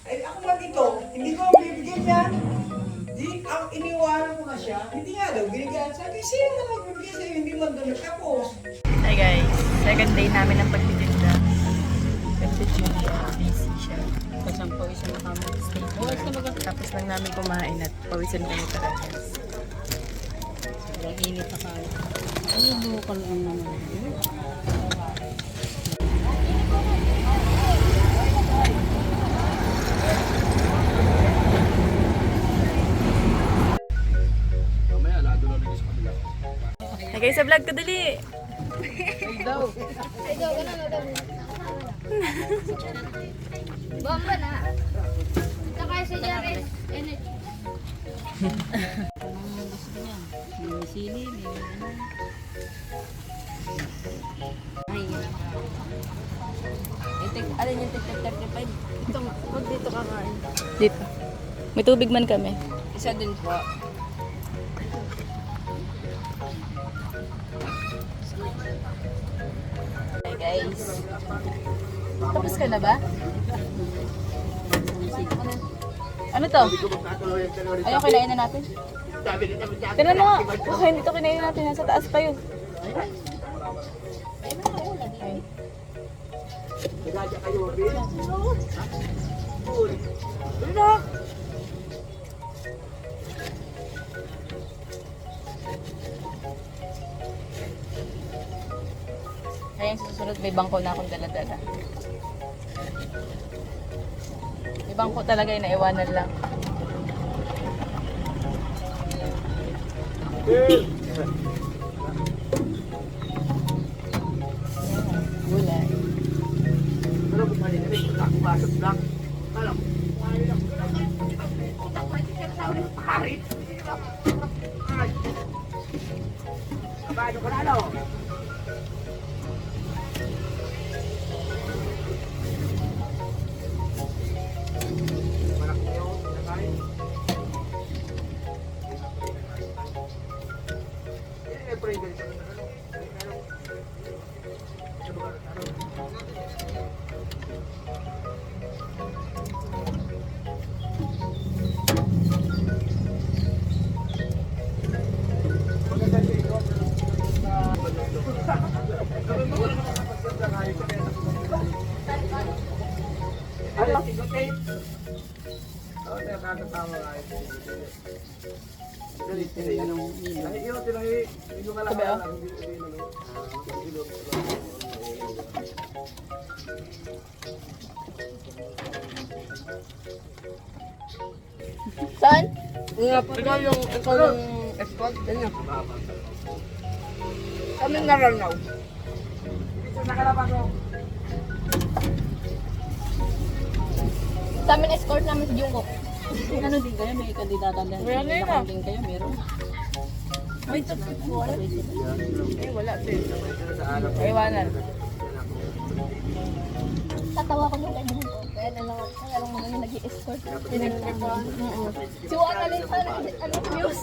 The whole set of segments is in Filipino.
Ay, ako man ito, hindi ko bibigyan yan. Di, ang iniwanan ko na siya, hindi nga daw, binigyan. Sabi, sino na magbibigyan sa'yo, hindi man doon nagtapos. Hi guys, second day namin ng pagtitinda. Kasi busy siya. Kasampaw isa na kami. Tapos lang namin kumain at pawisan kami talaga. Sobrang init na kami. Ano bukal ang naman? Hi guys, sa vlog ko dali! Bomba na. Saka si Jared. May sili, may ano. Ay, alin yung tig 35? Ito, huwag dito kakain. Dito. May tubig man kami. Isa din po. Hi guys. Tapos ka na ba? Ano to? Ayaw, kinain na natin. Tignan mo nga. Okay, hindi to kinain natin. Nasa taas pa yun. Ayun, susunod may bangko na akong dala-dala. May bangko talaga yung naiwanan lang. Gulay. Sabi oh. Saan? Ikaw yung escort? Ganyan. Kami naranaw. Sa amin escort namin si Jungkook. Ano din kayo? May kandidatan din. Meron na yun, Kandidatan din kayo? Meron. May tubig po. Eh, wala. Naiwanan. Tatawa ko nung kay Jungkook. Kaya na lang, kaya lang mga nag-i-escort. Si Juan alin sa ano, views.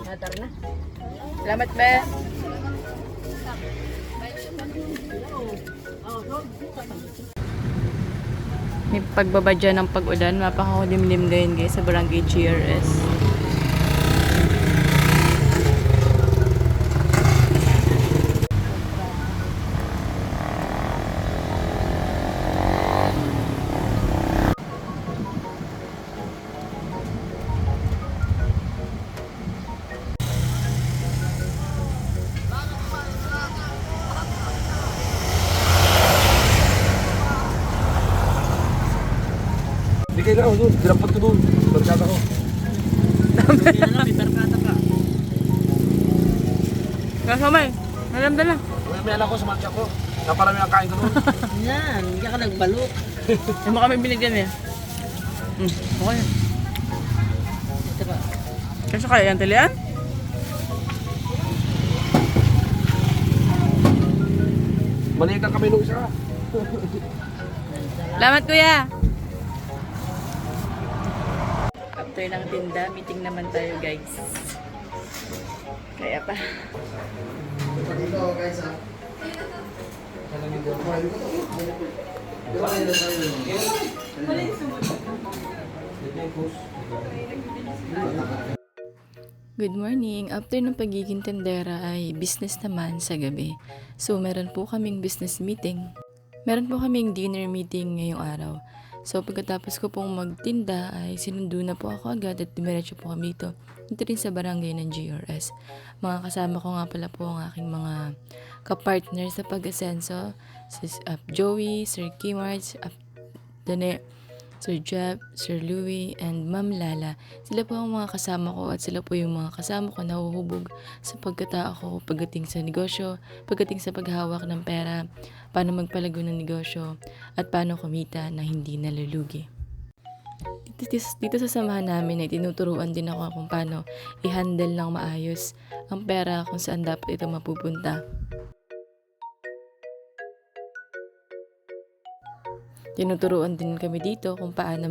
Natar na. Salamat, Be. May pagbabadya ng pag-ulan. Mapakakulimlim ngayon guys sa Barangay GRS. Bigay na ako doon, dinapat ko doon. Barkada ko. May barkada ka. Kasamay, nalamda na. May anak ko sa matcha ko. Naparami ang kain ko doon. Yan, hindi ka nagbalot. Hindi mo kami binigyan eh. Okay. Ito ba? Kasi kaya yan, talian? Maliit ang kami nung isa. Salamat kuya! After ng tinda, meeting naman tayo guys. Kaya pa. Good morning. After ng pagiging tendera ay business naman sa gabi. So meron po kaming business meeting. Meron po kaming dinner meeting ngayong araw. So pagkatapos ko pong magtinda ay sinundo na po ako agad at dumiretso po kami dito. Dito rin sa barangay ng GRS. Mga kasama ko nga pala po ang aking mga kapartner sa pag-asenso. Si Joey, Sir Kimards, Dane, Sir Jeb, Sir Louie, and Ma'am Lala. Sila po ang mga kasama ko at sila po yung mga kasama ko na huhubog sa pagkatao ko pagdating sa negosyo, pagdating sa paghawak ng pera, paano magpalago ng negosyo, at paano kumita na hindi nalulugi. Dito sa samahan namin ay tinuturuan din ako kung paano i-handle ng maayos ang pera kung saan dapat ito mapupunta. Tinuturuan din kami dito kung paano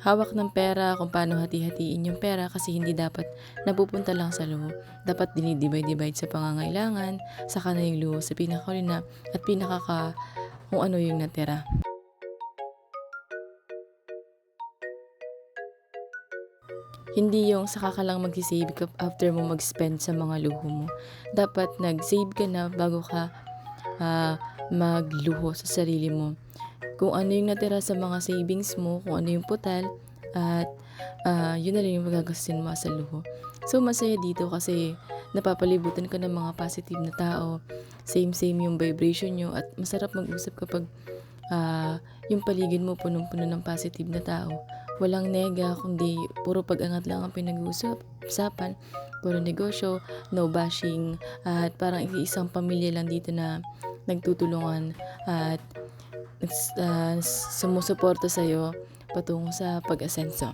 hawak ng pera, kung paano hati-hatiin yung pera kasi hindi dapat napupunta lang sa luho. Dapat dinidivide sa pangangailangan, saka na yung luho sa pinakahuli na at kung ano yung natira. Hindi yung saka ka lang mag-save ka after mo mag-spend sa mga luho mo. Dapat nag-save ka na bago ka magluho sa sarili mo. Kung ano yung natira sa mga savings mo, kung ano yung putal, at yun na lang yung magagastin mo sa luho. So masaya dito kasi napapalibutan ka ng mga positive na tao, same yung vibration nyo, at masarap mag-usap kapag yung paligid mo punong-puno ng positive na tao. Walang nega, kundi puro pag-angat lang ang pinag-uusapan, puro negosyo, no bashing, at parang isang pamilya lang dito na nagtutulungan at sumusuporta sa'yo patungo sa pag-asenso.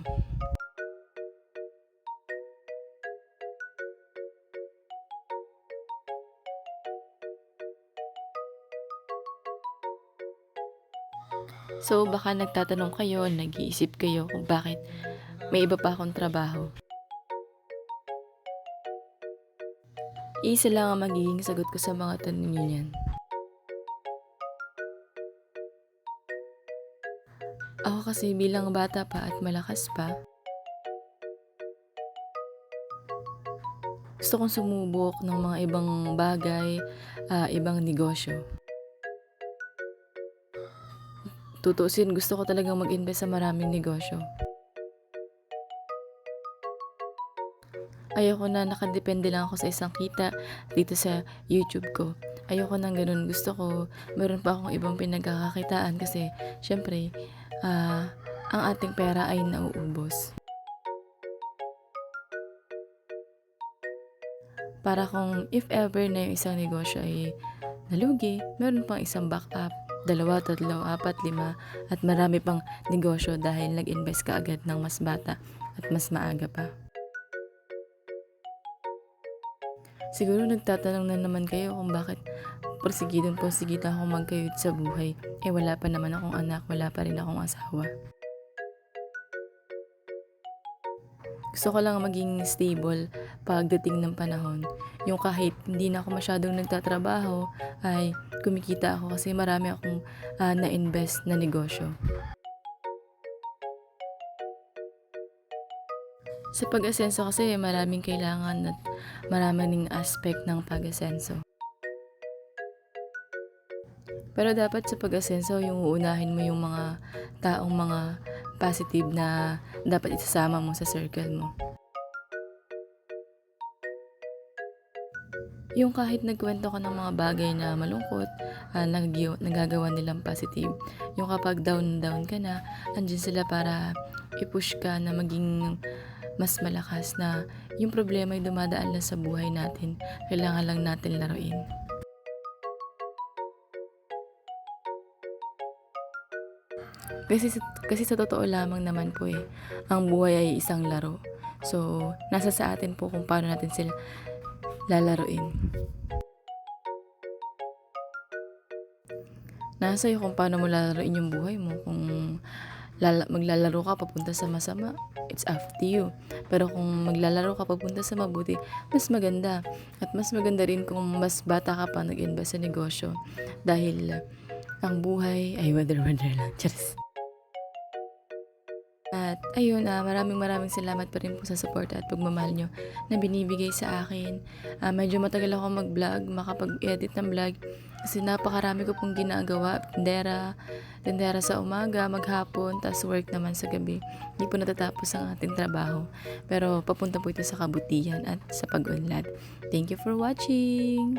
So baka nagtatanong kayo, nag-iisip kayo kung bakit may iba pa akong trabaho. Isa lang ang magiging sagot ko sa mga tanong niyo yan. Ako kasi bilang bata pa at malakas pa, gusto kong sumubok ng mga ibang bagay, ibang negosyo. Tutuusin, gusto ko talagang mag-invest sa maraming negosyo. Ayoko na nakadepende lang ako sa isang kita dito sa YouTube ko. Ayoko nang ganun. Gusto ko, meron pa akong ibang pinagkakakitaan kasi, syempre, ang ating pera ay nauubos. Para kung if ever na yung isang negosyo ay nalugi, meron pang isang backup. 2, 3, 4, 5 at marami pang negosyo dahil nag-invest ka agad ng mas bata at mas maaga pa. Siguro nagtatanong na naman kayo kung bakit porsigidon akong magkayod sa buhay. Wala pa naman akong anak, wala pa rin akong asawa. Gusto ko lang maging stable pagdating ng panahon. Yung kahit hindi na ako masyadong nagtatrabaho, ay kumikita ako kasi marami akong na-invest na negosyo. Sa pag-asenso kasi maraming kailangan at maraming aspect ng pag-asenso. Pero dapat sa pag-asenso, yung uunahin mo yung mga taong mga positive na dapat isasama mo sa circle mo. Yung kahit nagkwento ka ng mga bagay na malungkot, nagagawa nilang positive. Yung kapag down ka na, andyan sila para i-push ka na maging mas malakas na yung problema ay dumadaan lang sa buhay natin. Kailangan lang natin laruin. Kasi sa totoo lamang naman po ang buhay ay isang laro. So, nasa sa atin po kung paano natin sila lalaruin. Nasa iyo kung paano mo lalaroin yung buhay mo. Kung maglalaro ka papunta sa masama, it's up to you. Pero kung maglalaro ka papunta sa mabuti, mas maganda. At mas maganda rin kung mas bata ka pa nag-invest sa negosyo. Dahil ang buhay ay weather-weather lang. Charis. At ayun, maraming salamat pa rin po sa support at pagmamahal nyo na binibigay sa akin. Medyo matagal ako mag-vlog, makapag-edit ng vlog kasi napakarami ko pong ginagawa. Tendera sa umaga, maghapon, tas work naman sa gabi. Hindi po natatapos ang ating trabaho. Pero papunta po ito sa kabutihan at sa pag-unlad. Thank you for watching!